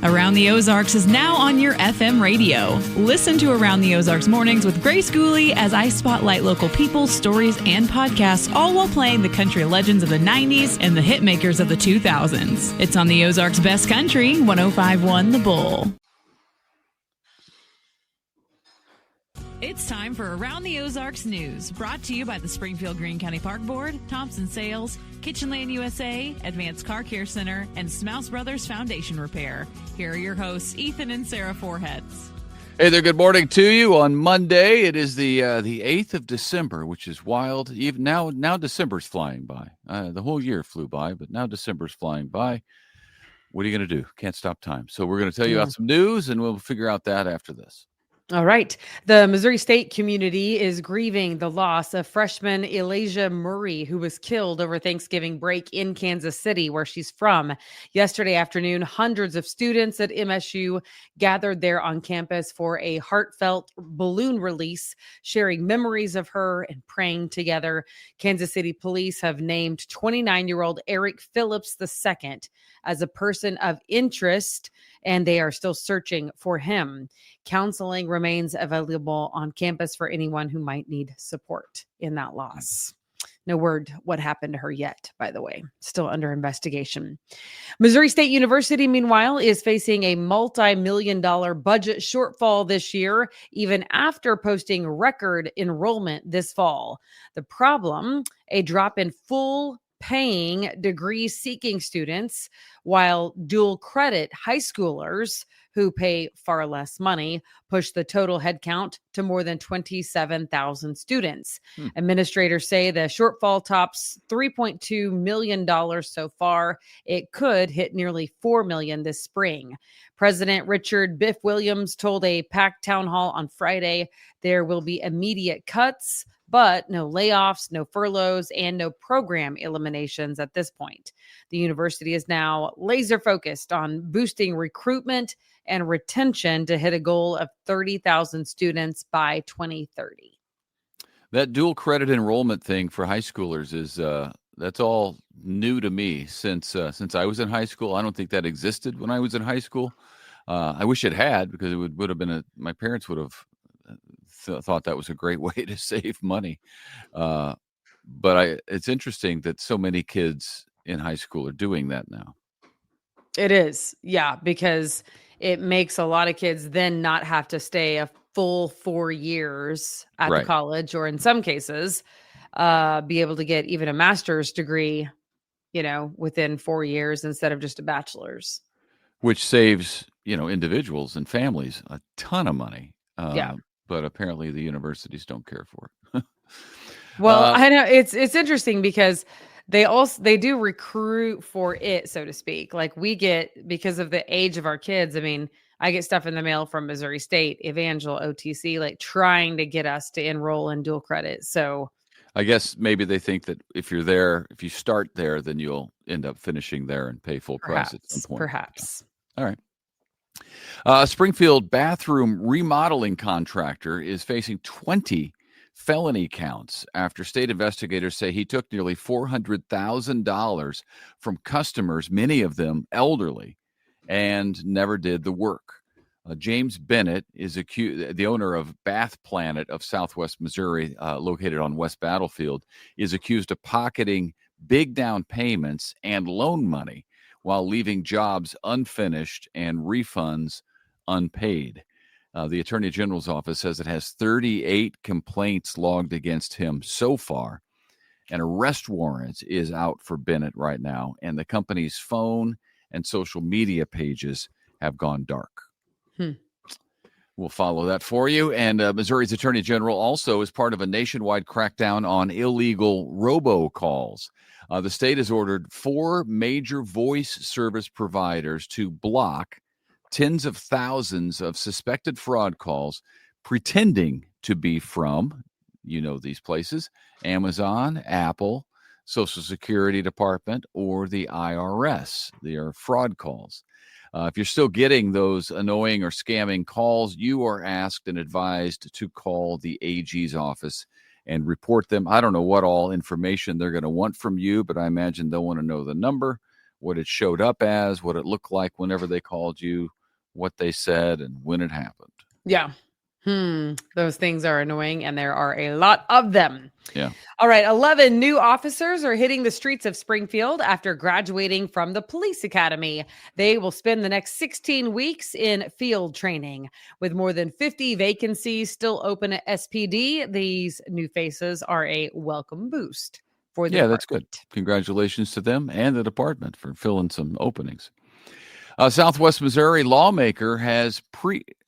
Around the Ozarks is now on your FM radio. Listen to Around the Ozarks mornings with Grace Gooley as I spotlight local people, stories, and podcasts, all while playing the country legends of the 90s and the hit makers of the 2000s. It's on the Ozarks' best country, 105.1 The Bull. It's time for Around the Ozarks News, brought to you by the Springfield Greene County Park Board, Thompson Sales, Kitchenland USA, Advanced Car Care Center, and Smouse Brothers Foundation Repair. Here are your hosts, Ethan and Sarah Foreheads. Hey there, good morning to you on Monday. It is the 8th of December, which is wild. Even now December's flying by. The whole year flew by, but now December's flying by. What are you going to do? Can't stop time. So we're going to tell you about some news, and we'll figure out that after this. All right. The Missouri State community is grieving the loss of freshman Elijah Murray, who was killed over Thanksgiving break in Kansas City, where she's from. Yesterday afternoon, hundreds of students at MSU gathered there on campus for a heartfelt balloon release, sharing memories of her and praying together. Kansas City police have named 29-year-old Eric Phillips II as a person of interest, and they are still searching for him. Counseling remains available on campus for anyone who might need support in that loss. No word what happened to her yet, by the way. Still under investigation. Missouri State University, meanwhile, is facing a multi-million-dollar budget shortfall this year, even after posting record enrollment this fall. The problem, a drop in full-paying degree-seeking students, while dual credit high schoolers who pay far less money push the total headcount to more than 27,000 students. Administrators say the shortfall tops $3.2 million so far. It could hit nearly $4 million this spring. President Richard Biff Williams told a packed town hall on Friday there will be immediate cuts, but no layoffs, no furloughs, and no program eliminations at this point. The university is now laser focused on boosting recruitment and retention to hit a goal of 30,000 students by 2030. That dual credit enrollment thing for high schoolers is that's all new to me since I was in high school. I don't think that existed when I was in high school. I wish it had, because it would have been my parents would have thought that was a great way to save money. But it's interesting that so many kids in high school are doing that now. It is. Yeah, because it makes a lot of kids then not have to stay a full 4 years at the college, or in some cases, be able to get even a master's degree, within 4 years instead of just a bachelor's. Which saves, individuals and families a ton of money. But apparently the universities don't care for it. Well, I know it's interesting because they do recruit for it, so to speak. Like we get, because of the age of our kids. I mean, I get stuff in the mail from Missouri State, Evangel, OTC, like trying to get us to enroll in dual credit. So I guess maybe they think that if you start there, then you'll end up finishing there and pay full price at some point. Perhaps. All right. Springfield bathroom remodeling contractor is facing 20 felony counts after state investigators say he took nearly $400,000 from customers, many of them elderly, and never did the work. James Bennett is the owner of Bath Planet of Southwest Missouri, located on West Battlefield, is accused of pocketing big down payments and loan money while leaving jobs unfinished and refunds unpaid. The Attorney General's office says it has 38 complaints logged against him so far. An arrest warrant is out for Bennett right now, and the company's phone and social media pages have gone dark. We'll follow that for you. And Missouri's Attorney General also is part of a nationwide crackdown on illegal robocalls. The state has ordered 4 major voice service providers to block tens of thousands of suspected fraud calls pretending to be from, these places, Amazon, Apple, Social Security Department, or the IRS. They are fraud calls. If you're still getting those annoying or scamming calls, you are asked and advised to call the AG's office and report them. I don't know what all information they're going to want from you, but I imagine they'll want to know the number, what it showed up as, what it looked like whenever they called you, what they said, and when it happened. Yeah. Those things are annoying, and there are a lot of them. Yeah. All right. 11 new officers are hitting the streets of Springfield after graduating from the police academy. They will spend the next 16 weeks in field training. With more than 50 vacancies still open at SPD, these new faces are a welcome boost for the That's good. Congratulations to them and the department for filling some openings. Southwest Missouri lawmaker has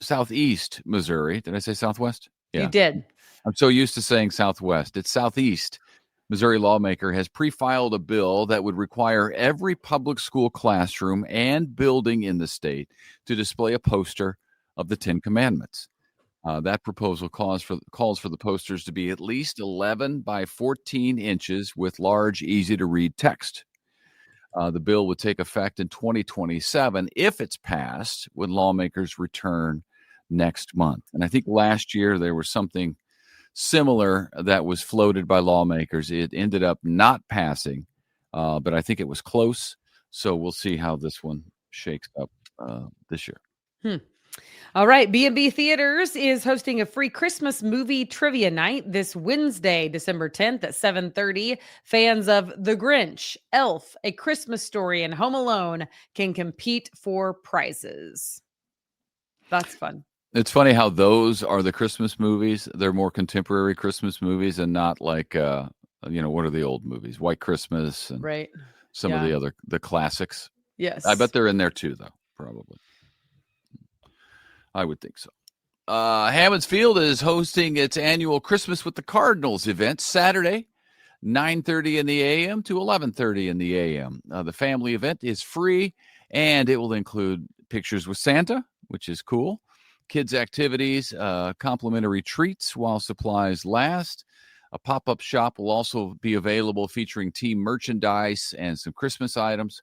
Southeast Missouri. Did I say Southwest? Yeah. You did. I'm so used to saying Southwest. It's Southeast. Missouri lawmaker has pre-filed a bill that would require every public school classroom and building in the state to display a poster of the Ten Commandments. That proposal calls for the posters to be at least 11 by 14 inches with large, easy-to-read text. The bill would take effect in 2027 if it's passed when lawmakers return next month. And I think last year there was something similar that was floated by lawmakers. It ended up not passing, but I think it was close. So we'll see how this one shakes up this year. All right. B&B Theaters is hosting a free Christmas movie trivia night this Wednesday, December 10th at 7:30. Fans of The Grinch, Elf, A Christmas Story, and Home Alone can compete for prizes. That's fun. It's funny how those are the Christmas movies. They're more contemporary Christmas movies and not like, what are the old movies? White Christmas and right. some of the classics. Yes. I bet they're in there too, though, probably. I would think so. Hammonds Field is hosting its annual Christmas with the Cardinals event Saturday, 9:30 in the a.m. to 11:30 in the a.m. The family event is free, and it will include pictures with Santa, which is cool, kids' activities, complimentary treats while supplies last. A pop-up shop will also be available featuring team merchandise and some Christmas items.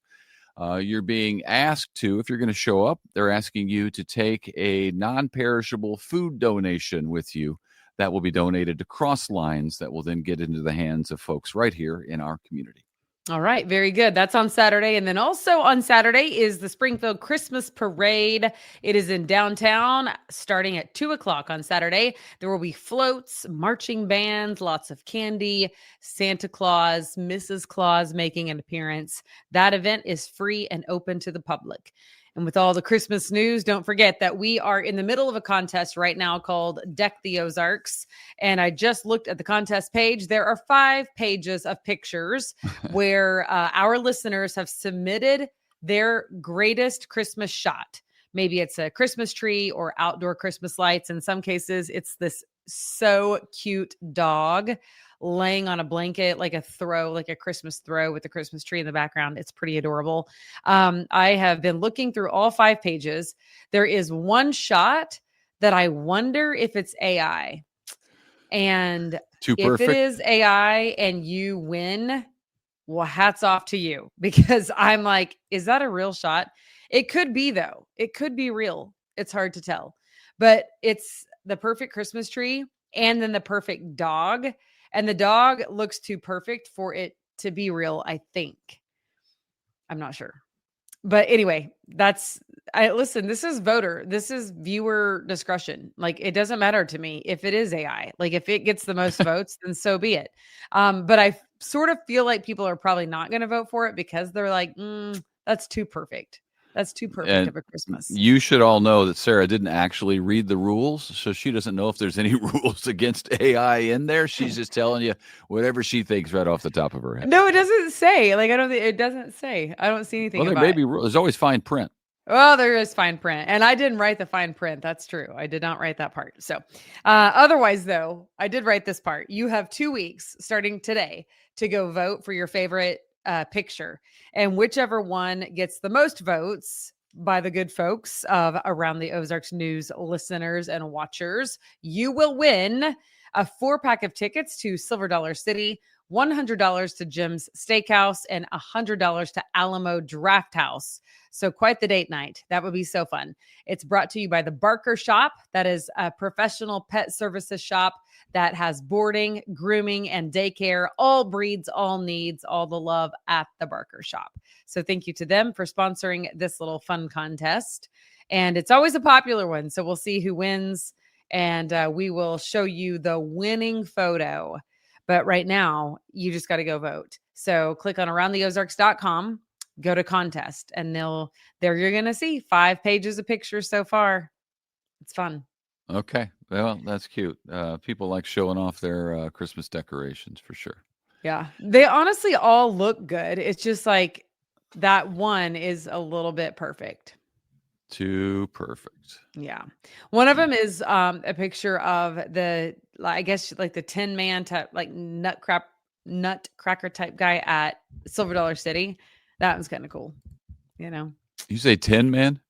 You're being asked to, if you're going to show up, they're asking you to take a non-perishable food donation with you that will be donated to Cross Lines that will then get into the hands of folks right here in our community. All right. Very good. That's on Saturday. And then also on Saturday is the Springfield Christmas Parade. It is in downtown starting at 2:00 on Saturday. There will be floats, marching bands, lots of candy, Santa Claus, Mrs. Claus making an appearance. That event is free and open to the public. And with all the Christmas news, don't forget that we are in the middle of a contest right now called Deck the Ozarks. And I just looked at the contest page. There are 5 pages of pictures where our listeners have submitted their greatest Christmas shot. Maybe it's a Christmas tree or outdoor Christmas lights. In some cases, it's this so cute dog laying on a blanket, like a Christmas throw with the Christmas tree in the background. It's pretty adorable. I have been looking through all 5 pages. There is one shot that I wonder if it's AI. And if it is AI and you win, well, hats off to you, because I'm like, is that a real shot? It could be, though. It could be real. It's hard to tell. But it's the perfect Christmas tree and then the perfect dog. And the dog looks too perfect for it to be real, I think. I'm not sure. But anyway, listen, this is viewer discretion. Like, it doesn't matter to me if it is AI. Like, if it gets the most votes, then so be it. But I sort of feel like people are probably not going to vote for it because they're like, that's too perfect. That's too perfect of a Christmas. You should all know that Sarah didn't actually read the rules, so she doesn't know if there's any rules against AI in there. She's just telling you whatever she thinks right off the top of her head. No, it doesn't say. Like, it doesn't say. I don't see anything. Well, there may be rules. There's always fine print. Well, there is fine print, and I didn't write the fine print. That's true. I did not write that part. So, otherwise, though, I did write this part. You have 2 weeks starting today to go vote for your favorite picture, and whichever one gets the most votes by the good folks of Around the Ozarks News listeners and watchers, you will win a 4-pack of tickets to Silver Dollar City, $100 to Jim's Steakhouse, and $100 to Alamo Draft House. So quite the date night. That would be so fun. It's brought to you by the Barker Shop. That is a professional pet services shop that has boarding, grooming, and daycare, all breeds, all needs, all the love at the Barker Shop. So thank you to them for sponsoring this little fun contest. And it's always a popular one. So we'll see who wins. And we will show you the winning photo. But right now, you just got to go vote. So click on aroundtheozarks.com, go to contest, and there you're going to see 5 pages of pictures so far. It's fun. Okay. Well, that's cute. People like showing off their Christmas decorations for sure. Yeah. They honestly all look good. It's just like that one is a little bit perfect. Too perfect. Yeah. One of them is a picture of I guess like the Tin Man type, like nutcracker type guy at Silver Dollar City. That one's kind of cool. You know, you say Tin Man?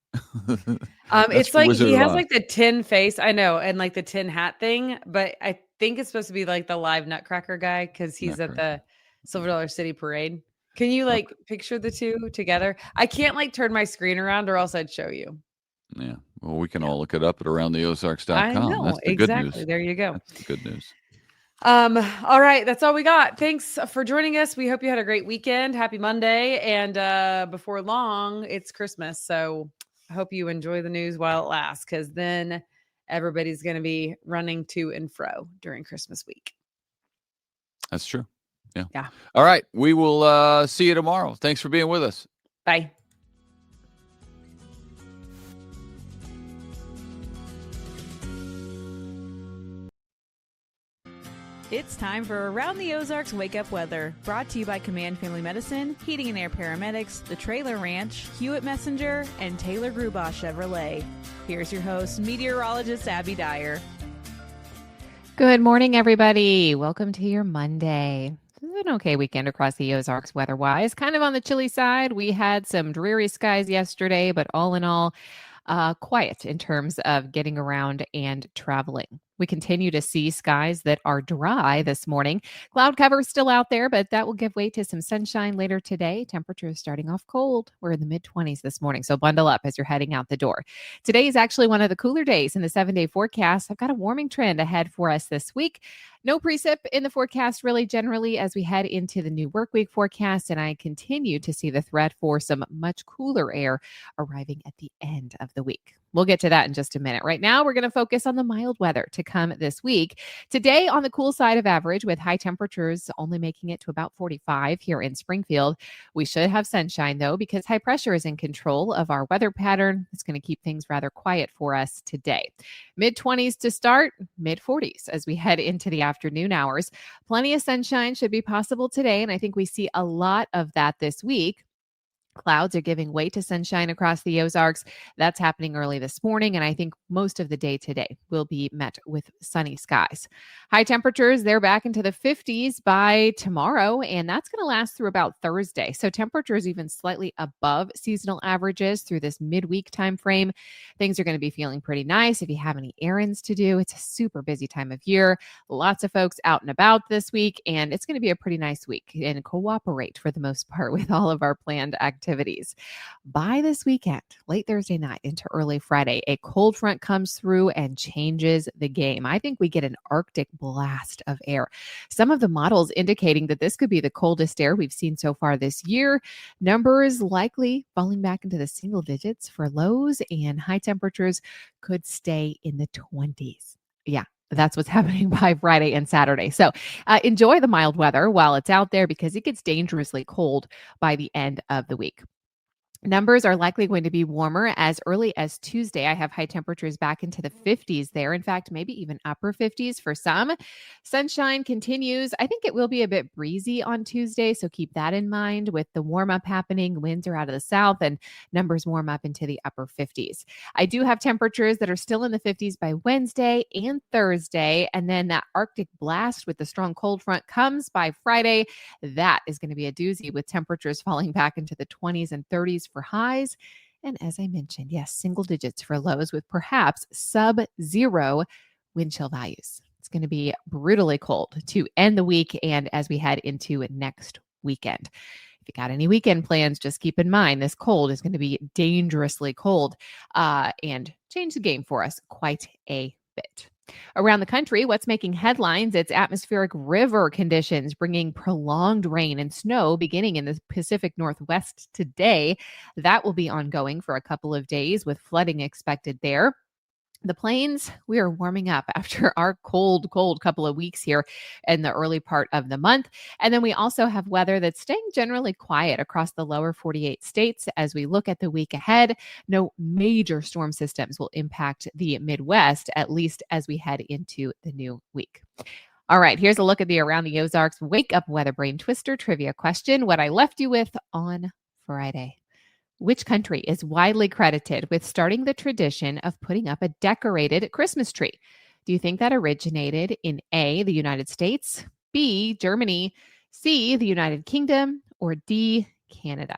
It's like he has like the tin face. I know. And like the tin hat thing, but I think it's supposed to be like the live nutcracker guy because he's at the Silver Dollar City parade. Can you like picture the two together? I can't like turn my screen around or else I'd show you. Yeah. Well, we can all look it up at aroundtheozarks.com. I know. That's the exactly. good news. There you go. That's the good news. All right. That's all we got. Thanks for joining us. We hope you had a great weekend. Happy Monday. And before long, it's Christmas. So I hope you enjoy the news while it lasts, because then everybody's going to be running to and fro during Christmas week. That's true. Yeah. Yeah. All right. We will see you tomorrow. Thanks for being with us. Bye. It's time for Around the Ozarks Wake Up Weather, brought to you by Command Family Medicine, Heating and Air Paramedics, The Trailer Ranch, Hewitt Messenger, and Taylor Grubaugh Chevrolet. Here's your host, meteorologist Abby Dyer. Good morning, everybody. Welcome to your Monday. This is an okay weekend across the Ozarks weather-wise. Kind of on the chilly side. We had some dreary skies yesterday, but all in all, quiet in terms of getting around and traveling. We continue to see skies that are dry this morning. Cloud cover is still out there, but that will give way to some sunshine later today. Temperatures starting off cold. We're in the mid-20s this morning, so bundle up as you're heading out the door. Today is actually one of the cooler days in the 7-day forecast. I've got a warming trend ahead for us this week. No precip in the forecast really generally as we head into the new work week forecast, and I continue to see the threat for some much cooler air arriving at the end of the week. We'll get to that in just a minute. Right now, we're going to focus on the mild weather to come this week. Today, on the cool side of average, with high temperatures only making it to about 45 here in Springfield. We should have sunshine, though, because high pressure is in control of our weather pattern. It's going to keep things rather quiet for us today. Mid-20s to start, mid-40s as we head into the afternoon hours. Plenty of sunshine should be possible today, and I think we see a lot of that this week. Clouds are giving way to sunshine across the Ozarks. That's happening early this morning, and I think most of the day today will be met with sunny skies. High temperatures, they're back into the 50s by tomorrow, and that's going to last through about Thursday. So temperatures even slightly above seasonal averages through this midweek time frame. Things are going to be feeling pretty nice if you have any errands to do. It's a super busy time of year. Lots of folks out and about this week, and it's going to be a pretty nice week and cooperate for the most part with all of our planned activities. By this weekend, late Thursday night into early Friday, a cold front comes through and changes the game. I think we get an Arctic blast of air. Some of the models indicating that this could be the coldest air we've seen so far this year. Numbers likely falling back into the single digits for lows, and high temperatures could stay in the 20s. Yeah. That's what's happening by Friday and Saturday. So enjoy the mild weather while it's out there, because it gets dangerously cold by the end of the week. Numbers are likely going to be warmer as early as Tuesday. I have high temperatures back into the 50s there. In fact, maybe even upper 50s for some. Sunshine continues. I think it will be a bit breezy on Tuesday, so keep that in mind with the warm up happening. Winds are out of the south and numbers warm up into the upper 50s. I do have temperatures that are still in the 50s by Wednesday and Thursday, and then that Arctic blast with the strong cold front comes by Friday. That is going to be a doozy with temperatures falling back into the 20s and 30s for highs. And as I mentioned, yes, single digits for lows with perhaps sub-zero wind chill values. It's going to be brutally cold to end the week and as we head into next weekend. If you got any weekend plans, just keep in mind this cold is going to be dangerously cold and change the game for us quite a bit. Around the country, what's making headlines? It's atmospheric river conditions bringing prolonged rain and snow beginning in the Pacific Northwest today. That will be ongoing for a couple of days with flooding expected there. The plains, we are warming up after our cold couple of weeks here in the early part of the month. And then we also have weather that's staying generally quiet across the lower 48 states as we look at the week ahead. No major storm systems will impact the Midwest, at least as we head into the new week. All right, here's a look at the Around the Ozarks Wake Up Weather Brain Twister trivia question. What I left you with on Friday. Which country is widely credited with starting the tradition of putting up a decorated Christmas tree? Do you think that originated in A, the United States, B, Germany, C, the United Kingdom, or D, Canada?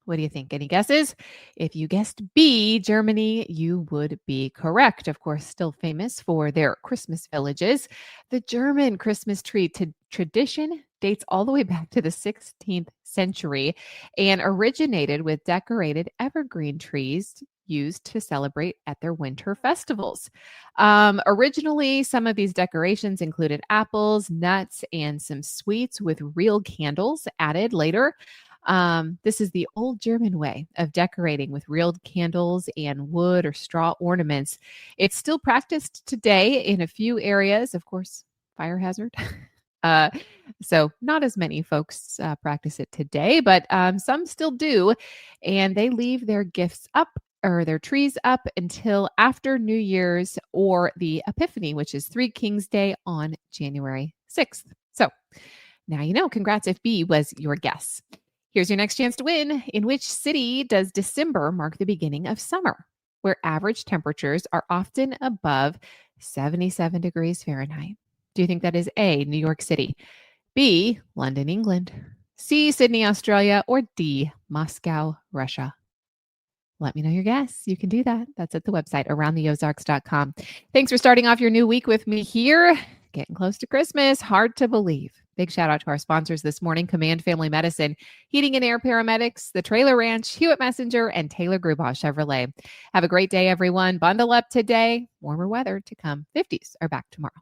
What do you think? Any guesses? If you guessed B, Germany, you would be correct. Of course, still famous for their Christmas villages. The German Christmas tree tradition dates all the way back to the 16th century and originated with decorated evergreen trees used to celebrate at their winter festivals. Originally, some of these decorations included apples, nuts, and some sweets with real candles added later. This is the old German way of decorating with real candles and wood or straw ornaments. It's still practiced today in a few areas, of course, fire hazard. So not as many folks practice it today, but some still do. And they leave their gifts up or their trees up until after New Year's or the Epiphany, which is Three Kings Day on January 6th. So now you know. Congrats if B was your guess. Here's your next chance to win. In which city does December mark the beginning of summer, where average temperatures are often above 77 degrees Fahrenheit? Do you think that is A, New York City, B, London, England, C, Sydney, Australia, or D, Moscow, Russia? Let me know your guess. You can do that. That's at the website, aroundtheozarks.com. Thanks for starting off your new week with me here. Getting close to Christmas. Hard to believe. Big shout out to our sponsors this morning, Command Family Medicine, Heating and Air Paramedics, The Trailer Ranch, Hewitt Messenger, and Taylor Grubaugh Chevrolet. Have a great day, everyone. Bundle up today. Warmer weather to come. 50s are back tomorrow.